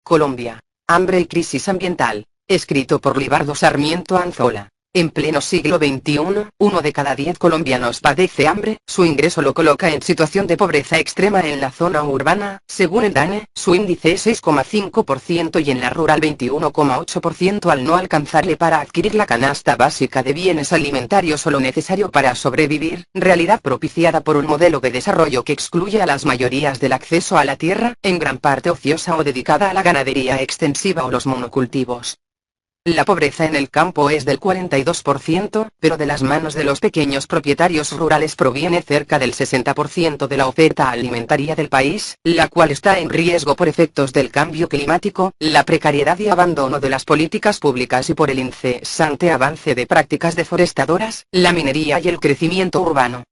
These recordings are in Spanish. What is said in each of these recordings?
Colombia. Hambre y crisis ambiental. Escrito por Libardo Sarmiento Anzola. En pleno siglo XXI, 1 de cada 10 colombianos padece hambre. Su ingreso lo coloca en situación de pobreza extrema en la zona urbana, según el DANE, su índice es 6,5% y en la rural 21,8% al no alcanzarle para adquirir la canasta básica de bienes alimentarios o lo necesario para sobrevivir, realidad propiciada por un modelo de desarrollo que excluye a las mayorías del acceso a la tierra, en gran parte ociosa o dedicada a la ganadería extensiva o los monocultivos. La pobreza en el campo es del 42%, pero de las manos de los pequeños propietarios rurales proviene cerca del 60% de la oferta alimentaria del país, la cual está en riesgo por efectos del cambio climático, la precariedad y abandono de las políticas públicas y por el incesante avance de prácticas deforestadoras, la minería y el crecimiento urbano.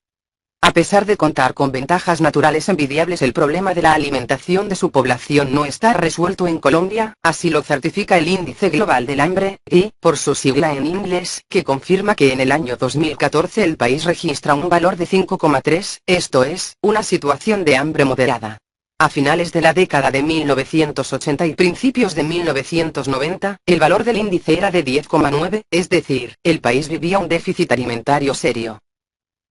A pesar de contar con ventajas naturales envidiables, el problema de la alimentación de su población no está resuelto en Colombia, así lo certifica el Índice Global del Hambre, y, por su sigla en inglés, que confirma que en el año 2014 el país registra un valor de 5,3, esto es, una situación de hambre moderada. A finales de la década de 1980 y principios de 1990, el valor del índice era de 10,9, es decir, el país vivía un déficit alimentario serio.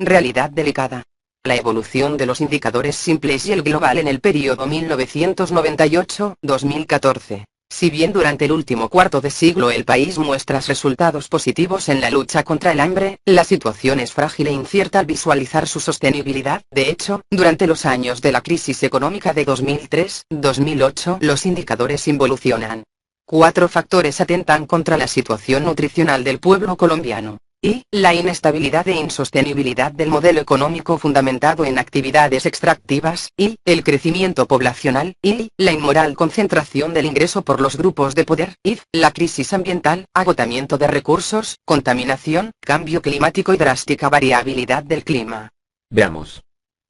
Realidad delicada. La evolución de los indicadores simples y el global en el periodo 1998-2014. Si bien durante el último cuarto de siglo el país muestra resultados positivos en la lucha contra el hambre, la situación es frágil e incierta al visualizar su sostenibilidad. De hecho, durante los años de la crisis económica de 2003-2008 los indicadores involucionan. 4 factores atentan contra la situación nutricional del pueblo colombiano. Y, la inestabilidad e insostenibilidad del modelo económico fundamentado en actividades extractivas, y, el crecimiento poblacional, y, la inmoral concentración del ingreso por los grupos de poder, y, la crisis ambiental, agotamiento de recursos, contaminación, cambio climático y drástica variabilidad del clima. Veamos.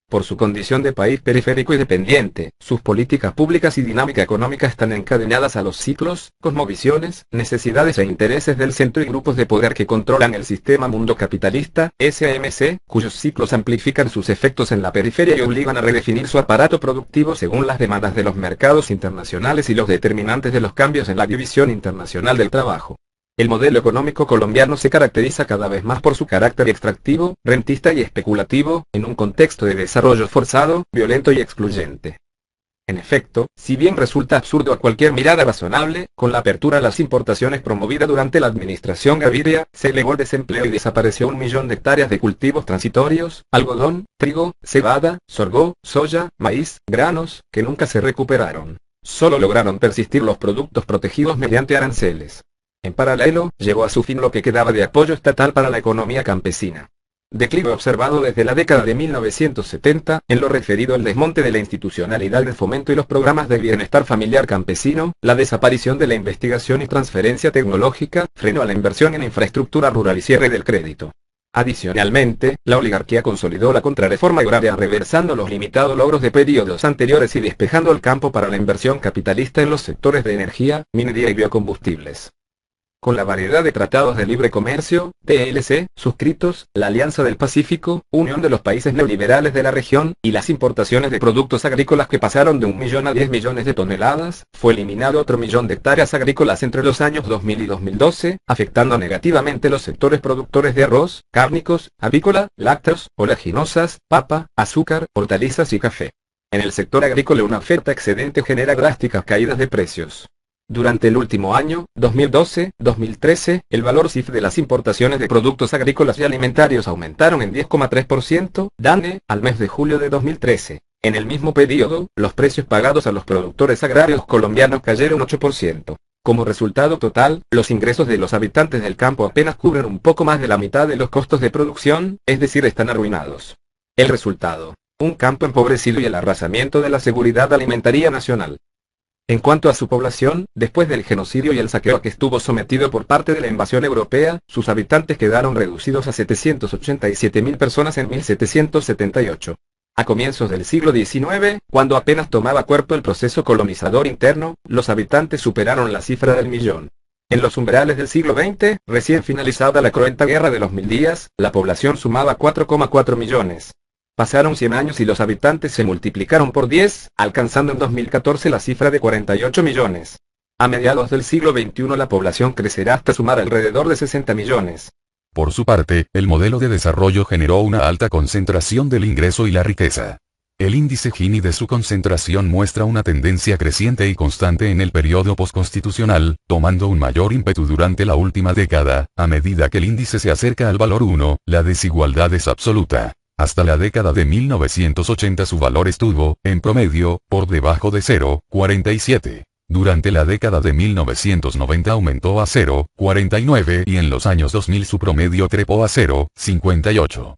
Por su condición de país periférico y dependiente, sus políticas públicas y dinámica económica están encadenadas a los ciclos, cosmovisiones, necesidades e intereses del centro y grupos de poder que controlan el sistema mundo capitalista, SAMC, cuyos ciclos amplifican sus efectos en la periferia y obligan a redefinir su aparato productivo según las demandas de los mercados internacionales y los determinantes de los cambios en la división internacional del trabajo. El modelo económico colombiano se caracteriza cada vez más por su carácter extractivo, rentista y especulativo, en un contexto de desarrollo forzado, violento y excluyente. En efecto, si bien resulta absurdo a cualquier mirada razonable, con la apertura a las importaciones promovida durante la administración Gaviria, se elevó el desempleo y desapareció 1 millón de hectáreas de cultivos transitorios, algodón, trigo, cebada, sorgo, soya, maíz, granos, que nunca se recuperaron. Solo lograron persistir los productos protegidos mediante aranceles. En paralelo, llegó a su fin lo que quedaba de apoyo estatal para la economía campesina. Declive observado desde la década de 1970, en lo referido al desmonte de la institucionalidad de fomento y los programas de bienestar familiar campesino, la desaparición de la investigación y transferencia tecnológica, freno a la inversión en infraestructura rural y cierre del crédito. Adicionalmente, la oligarquía consolidó la contrarreforma agraria reversando los limitados logros de periodos anteriores y despejando el campo para la inversión capitalista en los sectores de energía, minería y biocombustibles. Con la variedad de tratados de libre comercio, TLC, suscritos, la Alianza del Pacífico, Unión de los Países Neoliberales de la región, y las importaciones de productos agrícolas que pasaron de 1 millón a 10 millones de toneladas, fue eliminado otro millón de hectáreas agrícolas entre los años 2000 y 2012, afectando negativamente los sectores productores de arroz, cárnicos, avícola, lácteos, oleaginosas, papa, azúcar, hortalizas y café. En el sector agrícola una oferta excedente genera drásticas caídas de precios. Durante el último año, 2012-2013, el valor CIF de las importaciones de productos agrícolas y alimentarios aumentaron en 10,3%, DANE, al mes de julio de 2013. En el mismo periodo, los precios pagados a los productores agrarios colombianos cayeron 8%. Como resultado total, los ingresos de los habitantes del campo apenas cubren un poco más de la mitad de los costos de producción, es decir, están arruinados. El resultado: un campo empobrecido y el arrasamiento de la seguridad alimentaria nacional. En cuanto a su población, después del genocidio y el saqueo a que estuvo sometido por parte de la invasión europea, sus habitantes quedaron reducidos a 787.000 personas en 1778. A comienzos del siglo XIX, cuando apenas tomaba cuerpo el proceso colonizador interno, los habitantes superaron la cifra del millón. En los umbrales del siglo XX, recién finalizada la cruenta Guerra de los 1000 días, la población sumaba 4,4 millones. Pasaron 100 años y los habitantes se multiplicaron por 10, alcanzando en 2014 la cifra de 48 millones. A mediados del siglo XXI la población crecerá hasta sumar alrededor de 60 millones. Por su parte, el modelo de desarrollo generó una alta concentración del ingreso y la riqueza. El índice Gini de su concentración muestra una tendencia creciente y constante en el periodo postconstitucional, tomando un mayor ímpetu durante la última década. A medida que el índice se acerca al valor 1, la desigualdad es absoluta. Hasta la década de 1980 su valor estuvo, en promedio, por debajo de 0,47. Durante la década de 1990 aumentó a 0,49 y en los años 2000 su promedio trepó a 0,58.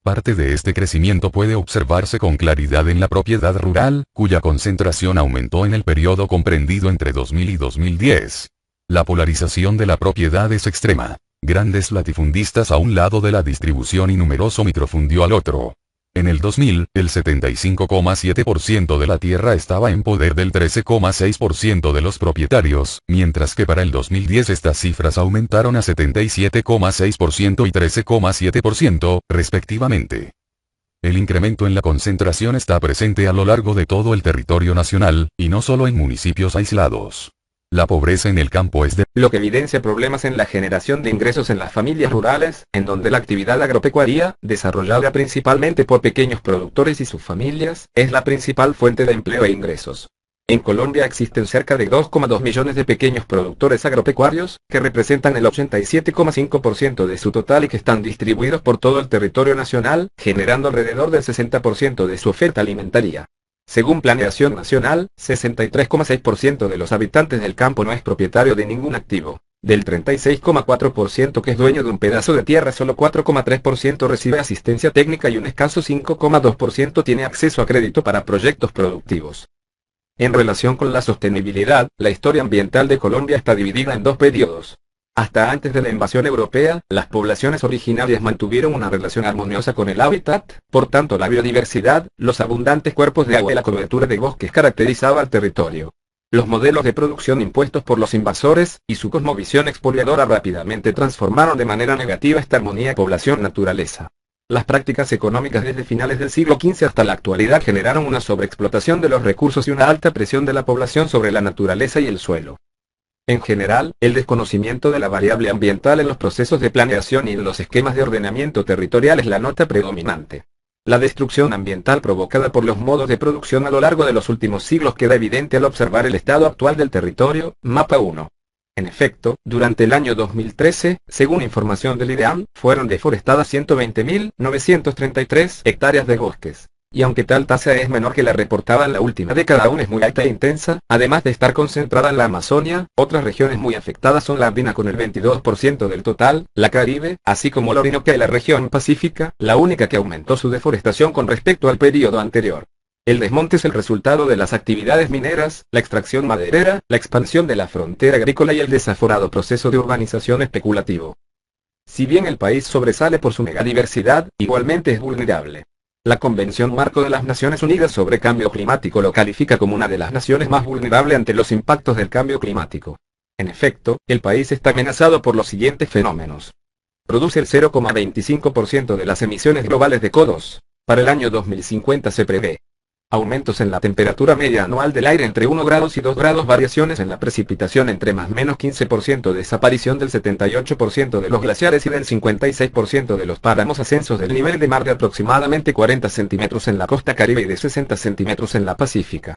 Parte de este crecimiento puede observarse con claridad en la propiedad rural, cuya concentración aumentó en el periodo comprendido entre 2000 y 2010. La polarización de la propiedad es extrema. Grandes latifundistas a un lado de la distribución y numeroso microfundio al otro. En el 2000, el 75,7% de la tierra estaba en poder del 13,6% de los propietarios, mientras que para el 2010 estas cifras aumentaron a 77,6% y 13,7%, respectivamente. El incremento en la concentración está presente a lo largo de todo el territorio nacional, y no solo en municipios aislados. La pobreza en el campo es de lo que evidencia problemas en la generación de ingresos en las familias rurales, en donde la actividad agropecuaria, desarrollada principalmente por pequeños productores y sus familias, es la principal fuente de empleo e ingresos. En Colombia existen cerca de 2,2 millones de pequeños productores agropecuarios, que representan el 87,5% de su total y que están distribuidos por todo el territorio nacional, generando alrededor del 60% de su oferta alimentaria. Según Planeación Nacional, 63,6% de los habitantes del campo no es propietario de ningún activo. Del 36,4% que es dueño de un pedazo de tierra, solo 4,3% recibe asistencia técnica y un escaso 5,2% tiene acceso a crédito para proyectos productivos. En relación con la sostenibilidad, la historia ambiental de Colombia está dividida en dos periodos. Hasta antes de la invasión europea, las poblaciones originarias mantuvieron una relación armoniosa con el hábitat, por tanto la biodiversidad, los abundantes cuerpos de agua y la cobertura de bosques caracterizaba al territorio. Los modelos de producción impuestos por los invasores, y su cosmovisión expoliadora rápidamente transformaron de manera negativa esta armonía población-naturaleza. Las prácticas económicas desde finales del siglo XV hasta la actualidad generaron una sobreexplotación de los recursos y una alta presión de la población sobre la naturaleza y el suelo. En general, el desconocimiento de la variable ambiental en los procesos de planeación y en los esquemas de ordenamiento territorial es la nota predominante. La destrucción ambiental provocada por los modos de producción a lo largo de los últimos siglos queda evidente al observar el estado actual del territorio, mapa 1. En efecto, durante el año 2013, según información del IDEAM, fueron deforestadas 120.933 hectáreas de bosques. Y aunque tal tasa es menor que la reportada en la última década, aún es muy alta e intensa. Además de estar concentrada en la Amazonia, otras regiones muy afectadas son la andina con el 22% del total, la Caribe, así como la Orinoquia y la región pacífica, la única que aumentó su deforestación con respecto al periodo anterior. El desmonte es el resultado de las actividades mineras, la extracción maderera, la expansión de la frontera agrícola y el desaforado proceso de urbanización especulativo. Si bien el país sobresale por su megadiversidad, igualmente es vulnerable. La Convención Marco de las Naciones Unidas sobre Cambio Climático lo califica como una de las naciones más vulnerables ante los impactos del cambio climático. En efecto, el país está amenazado por los siguientes fenómenos. Produce el 0,25% de las emisiones globales de CO2. Para el año 2050 se prevé aumentos en la temperatura media anual del aire entre 1 grados y 2 grados, variaciones en la precipitación entre más menos 15%, desaparición del 78% de los glaciares y del 56% de los páramos, ascensos del nivel de mar de aproximadamente 40 centímetros en la costa caribe y de 60 centímetros en la pacífica.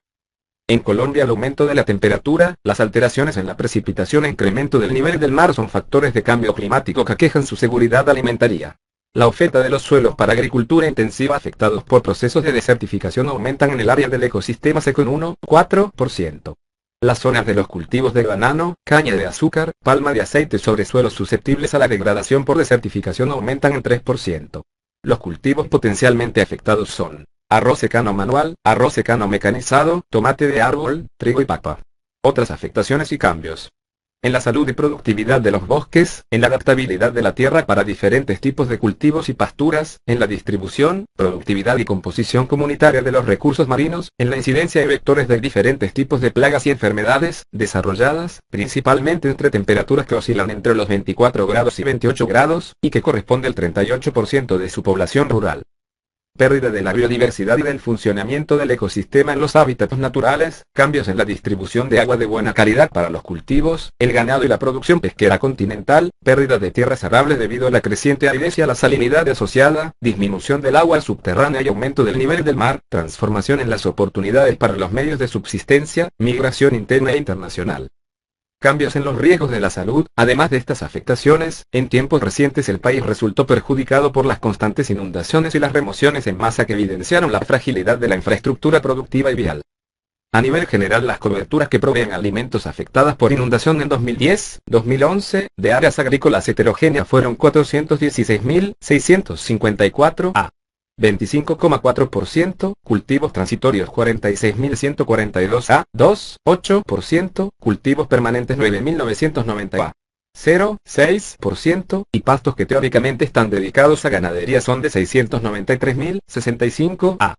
En Colombia el aumento de la temperatura, las alteraciones en la precipitación e incremento del nivel del mar son factores de cambio climático que aquejan su seguridad alimentaria. La oferta de los suelos para agricultura intensiva afectados por procesos de desertificación aumentan en el área del ecosistema seco en 1,4%. Las zonas de los cultivos de banano, caña de azúcar, palma de aceite sobre suelos susceptibles a la degradación por desertificación aumentan en 3%. Los cultivos potencialmente afectados son arroz secano manual, arroz secano mecanizado, tomate de árbol, trigo y papa. Otras afectaciones y cambios. En la salud y productividad de los bosques, en la adaptabilidad de la tierra para diferentes tipos de cultivos y pasturas, en la distribución, productividad y composición comunitaria de los recursos marinos, en la incidencia de vectores de diferentes tipos de plagas y enfermedades, desarrolladas, principalmente entre temperaturas que oscilan entre los 24 grados y 28 grados, y que corresponde al 38% de su población rural. pérdida de la biodiversidad y del funcionamiento del ecosistema en los hábitats naturales, cambios en la distribución de agua de buena calidad para los cultivos, el ganado y la producción pesquera continental, pérdida de tierras arables debido a la creciente aridez y a la salinidad asociada, disminución del agua subterránea y aumento del nivel del mar, transformación en las oportunidades para los medios de subsistencia, migración interna e internacional. Cambios en los riesgos de la salud. Además de estas afectaciones, en tiempos recientes el país resultó perjudicado por las constantes inundaciones y las remociones en masa que evidenciaron la fragilidad de la infraestructura productiva y vial. A nivel general, las coberturas que proveen alimentos afectadas por inundación en 2010-2011 de áreas agrícolas heterogéneas fueron 416.654 a. 25,4%, cultivos transitorios 46.142 a, 2,8%, cultivos permanentes 9.990 a, 0,6%, y pastos que teóricamente están dedicados a ganadería son de 693.065 a,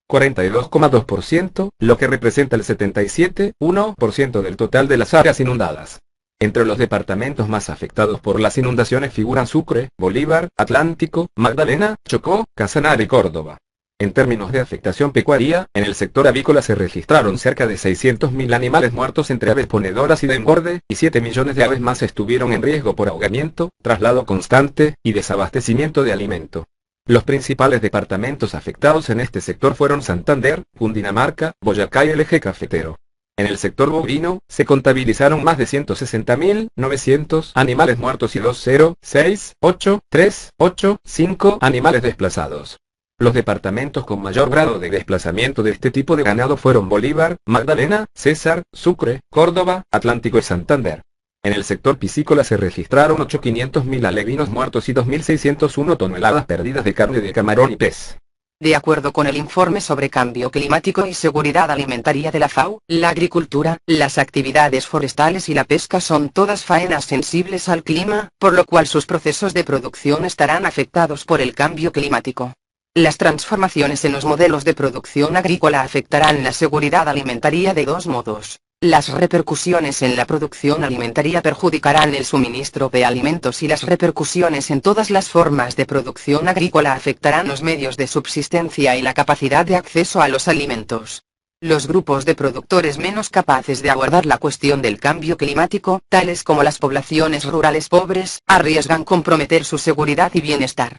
42,2%, lo que representa el 77,1% del total de las áreas inundadas. Entre los departamentos más afectados por las inundaciones figuran Sucre, Bolívar, Atlántico, Magdalena, Chocó, Casanare y Córdoba. En términos de afectación pecuaria, en el sector avícola se registraron cerca de 600.000 animales muertos entre aves ponedoras y de engorde, y 7 millones de aves más estuvieron en riesgo por ahogamiento, traslado constante, y desabastecimiento de alimento. Los principales departamentos afectados en este sector fueron Santander, Cundinamarca, Boyacá y el eje cafetero. En el sector bovino, se contabilizaron más de 160.900 animales muertos y 2,068,385 animales desplazados. Los departamentos con mayor grado de desplazamiento de este tipo de ganado fueron Bolívar, Magdalena, Cesar, Sucre, Córdoba, Atlántico y Santander. En el sector piscícola se registraron 8.500.000 alevinos muertos y 2.601 toneladas perdidas de carne de camarón y pez. De acuerdo con el informe sobre cambio climático y seguridad alimentaria de la FAO, la agricultura, las actividades forestales y la pesca son todas faenas sensibles al clima, por lo cual sus procesos de producción estarán afectados por el cambio climático. Las transformaciones en los modelos de producción agrícola afectarán la seguridad alimentaria de dos modos. Las repercusiones en la producción alimentaria perjudicarán el suministro de alimentos y las repercusiones en todas las formas de producción agrícola afectarán los medios de subsistencia y la capacidad de acceso a los alimentos. Los grupos de productores menos capaces de abordar la cuestión del cambio climático, tales como las poblaciones rurales pobres, arriesgan comprometer su seguridad y bienestar.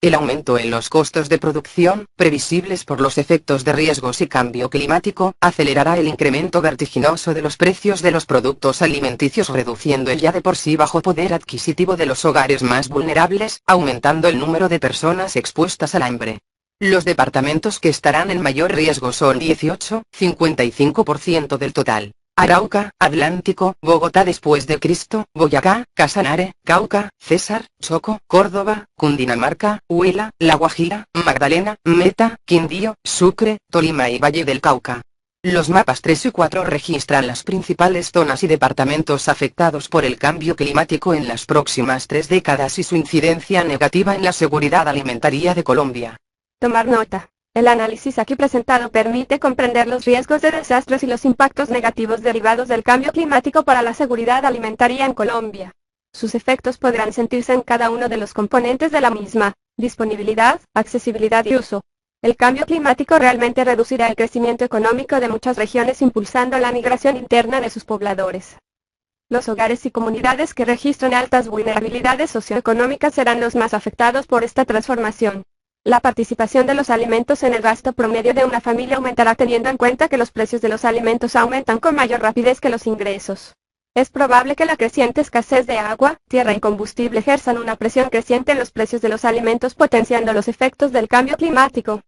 El aumento en los costos de producción, previsibles por los efectos de riesgos y cambio climático, acelerará el incremento vertiginoso de los precios de los productos alimenticios, reduciendo el ya de por sí bajo poder adquisitivo de los hogares más vulnerables, aumentando el número de personas expuestas al hambre. Los departamentos que estarán en mayor riesgo son 18,55% del total. Arauca, Atlántico, Bogotá después de Cristo, Boyacá, Casanare, Cauca, Cesar, Chocó, Córdoba, Cundinamarca, Huila, La Guajira, Magdalena, Meta, Quindío, Sucre, Tolima y Valle del Cauca. Los mapas 3 y 4 registran las principales zonas y departamentos afectados por el cambio climático en las próximas 3 décadas y su incidencia negativa en la seguridad alimentaria de Colombia. Tomar nota. El análisis aquí presentado permite comprender los riesgos de desastres y los impactos negativos derivados del cambio climático para la seguridad alimentaria en Colombia. Sus efectos podrán sentirse en cada uno de los componentes de la misma: disponibilidad, accesibilidad y uso. El cambio climático realmente reducirá el crecimiento económico de muchas regiones, impulsando la migración interna de sus pobladores. Los hogares y comunidades que registran altas vulnerabilidades socioeconómicas serán los más afectados por esta transformación. La participación de los alimentos en el gasto promedio de una familia aumentará teniendo en cuenta que los precios de los alimentos aumentan con mayor rapidez que los ingresos. Es probable que la creciente escasez de agua, tierra y combustible ejerzan una presión creciente en los precios de los alimentos, potenciando los efectos del cambio climático.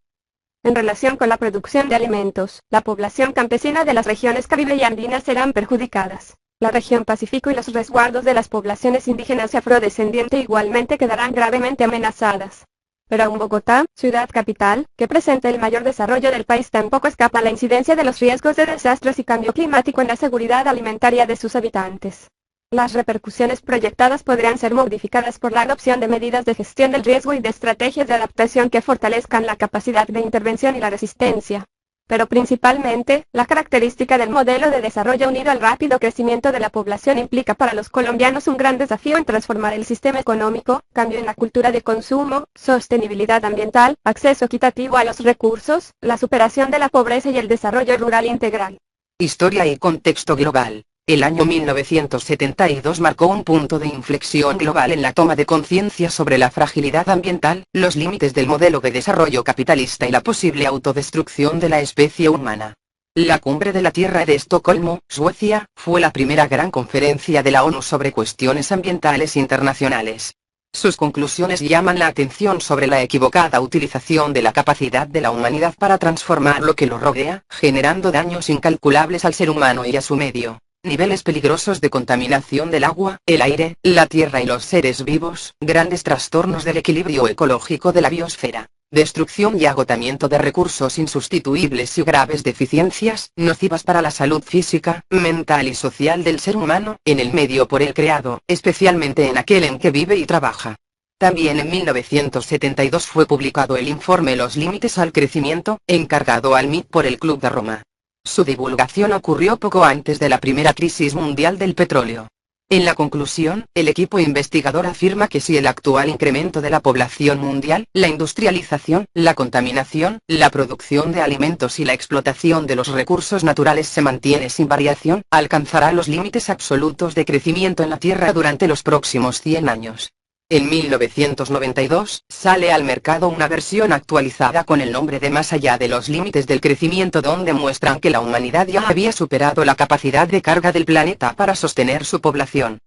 En relación con la producción de alimentos, la población campesina de las regiones Caribe y andinas serán perjudicadas. La región Pacífico y los resguardos de las poblaciones indígenas y afrodescendientes igualmente quedarán gravemente amenazadas. Pero aún Bogotá, ciudad capital, que presenta el mayor desarrollo del país, tampoco escapa a la incidencia de los riesgos de desastres y cambio climático en la seguridad alimentaria de sus habitantes. Las repercusiones proyectadas podrían ser modificadas por la adopción de medidas de gestión del riesgo y de estrategias de adaptación que fortalezcan la capacidad de intervención y la resistencia. Pero principalmente, la característica del modelo de desarrollo unido al rápido crecimiento de la población implica para los colombianos un gran desafío en transformar el sistema económico, cambio en la cultura de consumo, sostenibilidad ambiental, acceso equitativo a los recursos, la superación de la pobreza y el desarrollo rural integral. Historia y contexto global. El año 1972 marcó un punto de inflexión global en la toma de conciencia sobre la fragilidad ambiental, los límites del modelo de desarrollo capitalista y la posible autodestrucción de la especie humana. La Cumbre de la Tierra de Estocolmo, Suecia, fue la primera gran conferencia de la ONU sobre cuestiones ambientales internacionales. Sus conclusiones llaman la atención sobre la equivocada utilización de la capacidad de la humanidad para transformar lo que lo rodea, generando daños incalculables al ser humano y a su medio. Niveles peligrosos de contaminación del agua, el aire, la tierra y los seres vivos, grandes trastornos del equilibrio ecológico de la biosfera, destrucción y agotamiento de recursos insustituibles y graves deficiencias, nocivas para la salud física, mental y social del ser humano, en el medio por él creado, especialmente en aquel en que vive y trabaja. También en 1972 fue publicado el informe Los límites al crecimiento, encargado al MIT por el Club de Roma. Su divulgación ocurrió poco antes de la primera crisis mundial del petróleo. En la conclusión, el equipo investigador afirma que si el actual incremento de la población mundial, la industrialización, la contaminación, la producción de alimentos y la explotación de los recursos naturales se mantiene sin variación, alcanzará los límites absolutos de crecimiento en la Tierra durante los próximos 100 años. En 1992, sale al mercado una versión actualizada con el nombre de Más allá de los límites del crecimiento, donde muestran que la humanidad ya había superado la capacidad de carga del planeta para sostener su población.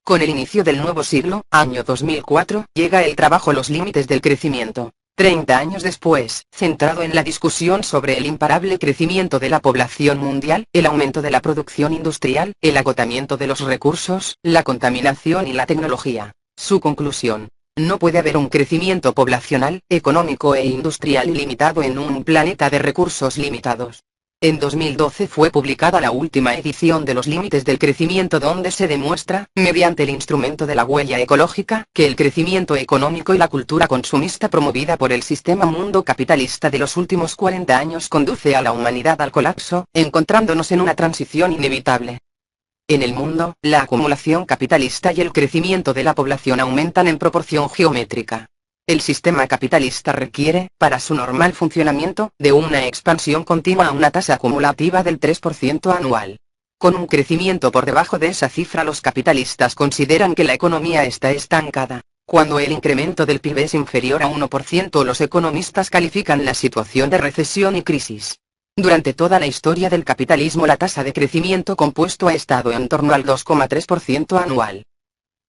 Con el inicio del nuevo siglo, año 2004, llega el trabajo Los límites del crecimiento. 30 años después, centrado en la discusión sobre el imparable crecimiento de la población mundial, el aumento de la producción industrial, el agotamiento de los recursos, la contaminación y la tecnología. Su conclusión: no puede haber un crecimiento poblacional, económico e industrial ilimitado en un planeta de recursos limitados. En 2012 fue publicada la última edición de Los límites del crecimiento, donde se demuestra, mediante el instrumento de la huella ecológica, que el crecimiento económico y la cultura consumista promovida por el sistema mundo capitalista de los últimos 40 años conduce a la humanidad al colapso, encontrándonos en una transición inevitable. En el mundo, la acumulación capitalista y el crecimiento de la población aumentan en proporción geométrica. El sistema capitalista requiere, para su normal funcionamiento, de una expansión continua a una tasa acumulativa del 3% anual. Con un crecimiento por debajo de esa cifra, los capitalistas consideran que la economía está estancada. Cuando el incremento del PIB es inferior a 1%, los economistas califican la situación de recesión y crisis. Durante toda la historia del capitalismo, la tasa de crecimiento compuesto ha estado en torno al 2,3% anual.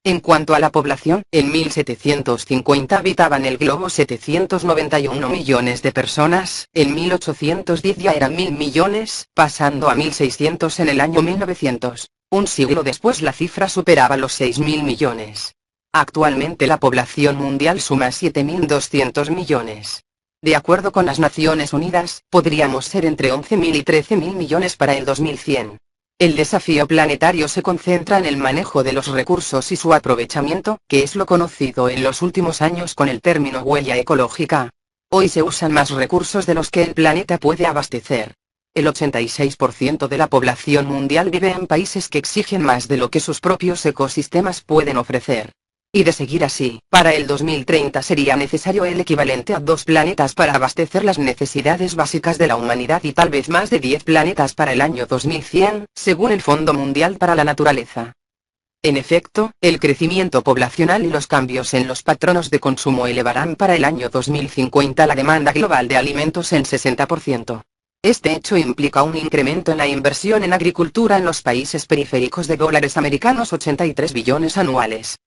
En cuanto a la población, en 1750 habitaban el globo 791 millones de personas, en 1810 ya eran 1.000 millones, pasando a 1.600 en el año 1900. Un siglo después la cifra superaba los 6.000 millones. Actualmente la población mundial suma 7.200 millones. De acuerdo con las Naciones Unidas, podríamos ser entre 11.000 y 13.000 millones para el 2100. El desafío planetario se concentra en el manejo de los recursos y su aprovechamiento, que es lo conocido en los últimos años con el término huella ecológica. Hoy se usan más recursos de los que el planeta puede abastecer. El 86% de la población mundial vive en países que exigen más de lo que sus propios ecosistemas pueden ofrecer. Y de seguir así, para el 2030 sería necesario el equivalente a 2 planetas para abastecer las necesidades básicas de la humanidad y tal vez más de 10 planetas para el año 2100, según el Fondo Mundial para la Naturaleza. En efecto, el crecimiento poblacional y los cambios en los patronos de consumo elevarán para el año 2050 la demanda global de alimentos en 60%. Este hecho implica un incremento en la inversión en agricultura en los países periféricos de dólares americanos 83 billones anuales.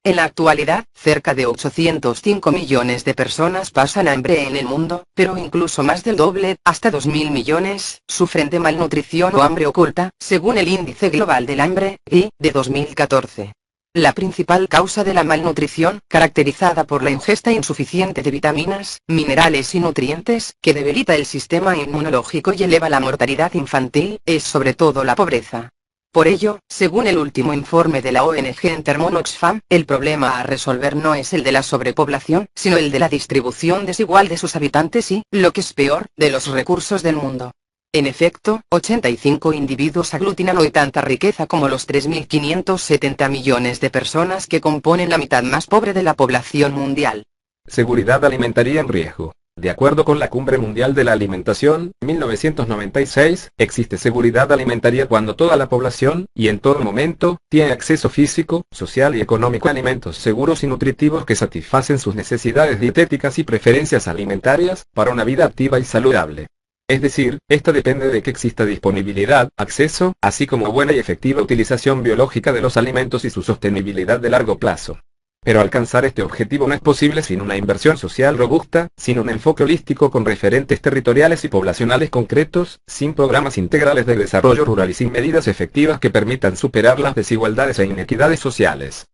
En la actualidad, cerca de 805 millones de personas pasan hambre en el mundo, pero incluso más del doble, hasta 2.000 millones, sufren de malnutrición o hambre oculta, según el Índice Global del Hambre, IGH, de 2014. La principal causa de la malnutrición, caracterizada por la ingesta insuficiente de vitaminas, minerales y nutrientes, que debilita el sistema inmunológico y eleva la mortalidad infantil, es sobre todo la pobreza. Por ello, según el último informe de la ONG Intermon Oxfam, el problema a resolver no es el de la sobrepoblación, sino el de la distribución desigual de sus habitantes y, lo que es peor, de los recursos del mundo. En efecto, 85 individuos aglutinan hoy tanta riqueza como los 3.570 millones de personas que componen la mitad más pobre de la población mundial. Seguridad alimentaria en riesgo. De acuerdo con la Cumbre Mundial de la Alimentación, 1996, existe seguridad alimentaria cuando toda la población, y en todo momento, tiene acceso físico, social y económico a alimentos seguros y nutritivos que satisfacen sus necesidades dietéticas y preferencias alimentarias, para una vida activa y saludable. Es decir, esta depende de que exista disponibilidad, acceso, así como buena y efectiva utilización biológica de los alimentos y su sostenibilidad de largo plazo. Pero alcanzar este objetivo no es posible sin una inversión social robusta, sin un enfoque holístico con referentes territoriales y poblacionales concretos, sin programas integrales de desarrollo rural y sin medidas efectivas que permitan superar las desigualdades e inequidades sociales.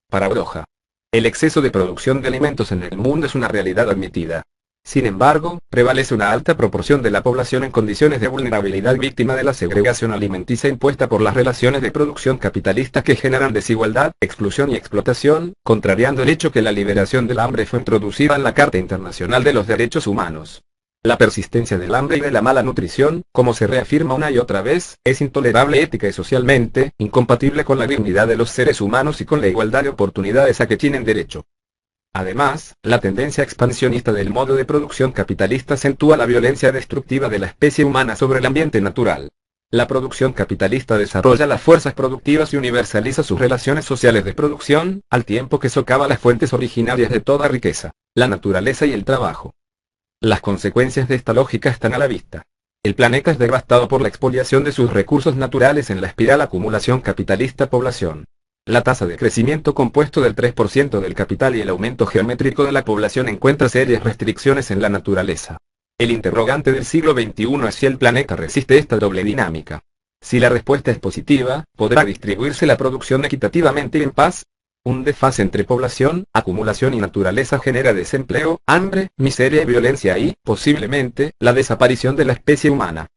Paradoja. El exceso de producción de alimentos en el mundo es una realidad admitida. Sin embargo, prevalece una alta proporción de la población en condiciones de vulnerabilidad víctima de la segregación alimenticia impuesta por las relaciones de producción capitalistas que generan desigualdad, exclusión y explotación, contrariando el hecho que la liberación del hambre fue introducida en la Carta Internacional de los Derechos Humanos. La persistencia del hambre y de la mala nutrición, como se reafirma una y otra vez, es intolerable ética y socialmente, incompatible con la dignidad de los seres humanos y con la igualdad de oportunidades a que tienen derecho. Además, la tendencia expansionista del modo de producción capitalista acentúa la violencia destructiva de la especie humana sobre el ambiente natural. La producción capitalista desarrolla las fuerzas productivas y universaliza sus relaciones sociales de producción, al tiempo que socava las fuentes originarias de toda riqueza, la naturaleza y el trabajo. Las consecuencias de esta lógica están a la vista. El planeta es devastado por la expoliación de sus recursos naturales en la espiral acumulación capitalista-población. La tasa de crecimiento compuesto del 3% del capital y el aumento geométrico de la población encuentra serias restricciones en la naturaleza. El interrogante del siglo XXI es si el planeta resiste esta doble dinámica. Si la respuesta es positiva, ¿podrá distribuirse la producción equitativamente y en paz? Un desfase entre población, acumulación y naturaleza genera desempleo, hambre, miseria y violencia y, posiblemente, la desaparición de la especie humana.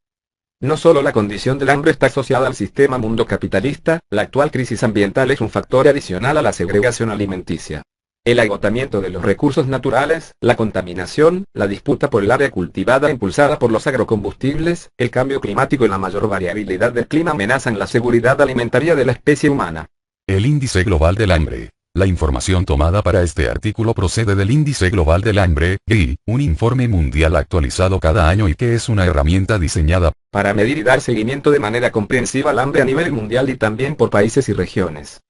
No solo la condición del hambre está asociada al sistema mundo capitalista, la actual crisis ambiental es un factor adicional a la segregación alimenticia. El agotamiento de los recursos naturales, la contaminación, la disputa por el área cultivada impulsada por los agrocombustibles, el cambio climático y la mayor variabilidad del clima amenazan la seguridad alimentaria de la especie humana. El Índice Global del Hambre. La información tomada para este artículo procede del Índice Global del Hambre, GI, un informe mundial actualizado cada año y que es una herramienta diseñada para medir y dar seguimiento de manera comprensiva al hambre a nivel mundial y también por países y regiones.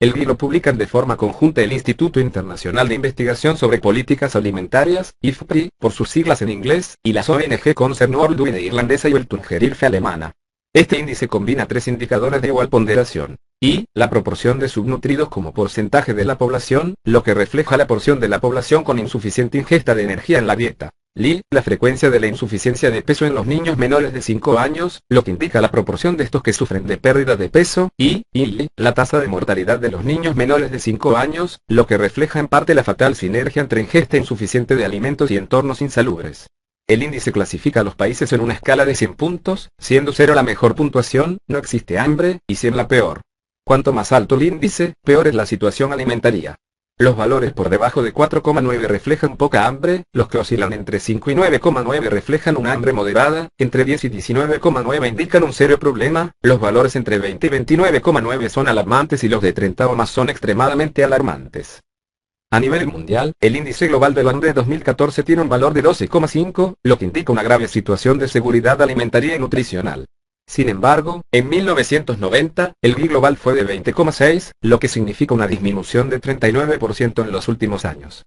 El GI lo publican de forma conjunta el Instituto Internacional de Investigación sobre Políticas Alimentarias, IFPRI, por sus siglas en inglés, y las ONG Concern Worldwide irlandesa y Weltungerilfe alemana. Este índice combina tres indicadores de igual ponderación. I, la proporción de subnutridos como porcentaje de la población, lo que refleja la porción de la población con insuficiente ingesta de energía en la dieta. Li, la frecuencia de la insuficiencia de peso en los niños menores de 5 años, lo que indica la proporción de estos que sufren de pérdida de peso, y Li, la tasa de mortalidad de los niños menores de 5 años, lo que refleja en parte la fatal sinergia entre ingesta insuficiente de alimentos y entornos insalubres. El índice clasifica a los países en una escala de 100 puntos, siendo 0 la mejor puntuación, no existe hambre, y 100 la peor. Cuanto más alto el índice, peor es la situación alimentaria. Los valores por debajo de 4,9 reflejan poca hambre, los que oscilan entre 5 y 9,9 reflejan una hambre moderada, entre 10 y 19,9 indican un serio problema, los valores entre 20 y 29,9 son alarmantes y los de 30 o más son extremadamente alarmantes. A nivel mundial, el índice global del hambre 2014 tiene un valor de 12,5, lo que indica una grave situación de seguridad alimentaria y nutricional. Sin embargo, en 1990, el GI global fue de 20,6, lo que significa una disminución de 39% en los últimos años.